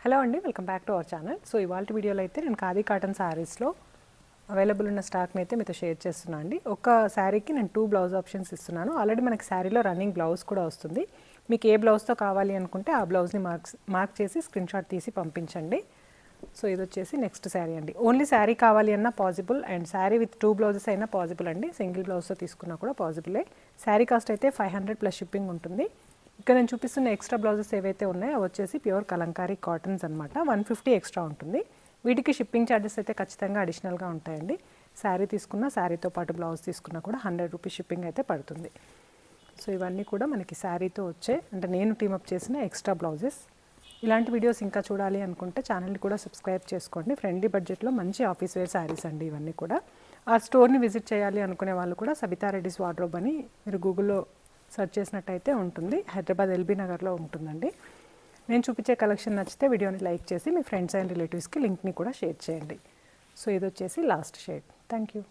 Hello అండి, welcome back to our channel. So ఇవాళ వీడియోలో అయితే నేను ఖాదీ కాటన్ శారీస్లో అవైలబుల్ ఉన్న స్టాక్ని అయితే మీతో షేర్ చేస్తున్నాను అండి. ఒక శారీకి నేను 2 బ్లౌజ్ ఆప్షన్స్ ఇస్తున్నాను. ఆల్రెడీ మనకి శారీలో రన్నింగ్ బ్లౌజ్ కూడా వస్తుంది. మీకు ఏ బ్లౌజ్తో కావాలి అనుకుంటే ఆ బ్లౌజ్ని మార్క్ చేసి స్క్రీన్ షాట్ తీసి పంపించండి. సో ఇది వచ్చేసి నెక్స్ట్ శారీ అండి. ఓన్లీ శారీ కావాలి అన్నా possible, and sari with 2 blouses అయినా పాసిబుల్ అండి. సింగిల్ బ్లౌజ్తో తీసుకున్నా కూడా పాసిబులే. శారీ కాస్ట్ అయితే 500 ప్లస్ షిప్పింగ్ ఉంటుంది. ఇక్కడ నేను చూపిస్తున్న ఎక్స్ట్రా బ్లౌజెస్ ఏవైతే ఉన్నాయో అవి వచ్చేసి ప్యూర్ కలంకారీ కాటన్స్ అనమాట. 150 ఎక్స్ట్రా ఉంటుంది. వీటికి షిప్పింగ్ ఛార్జెస్ అయితే ఖచ్చితంగా అడిషనల్గా ఉంటాయండి. శారీ తీసుకున్న శారీతో పాటు బ్లౌజ్ తీసుకున్నా కూడా 100 రూపీస్ షిప్పింగ్ అయితే పడుతుంది. సో ఇవన్నీ కూడా మనకి శారీతో వచ్చే, అంటే నేను టీమప్ చేసిన ఎక్స్ట్రా బ్లౌజెస్. ఇలాంటి వీడియోస్ ఇంకా చూడాలి అనుకుంటే ఛానల్ని కూడా సబ్స్క్రైబ్ చేసుకోండి. ఫ్రెండ్లీ బడ్జెట్లో మంచి ఆఫీస్ వేర్ శారీస్ అండి ఇవన్నీ కూడా. ఆ స్టోర్ని విజిట్ చేయాలి అనుకునే వాళ్ళు కూడా సబితా రెడ్డిస్ వార్డ్రోబ్ అని మీరు గూగుల్లో సెర్చ్ చేసినట్టయితే ఉంటుంది. హైదరాబాద్ ఎల్బీ నగర్లో ఉంటుందండి. నేను చూపించే కలెక్షన్ నచ్చితే వీడియోని లైక్ చేసి మీ ఫ్రెండ్స్ అండ్ రిలేటివ్స్కి లింక్ని కూడా షేర్ చేయండి. సో ఇది వచ్చేసి లాస్ట్ షేడ్. Thank you.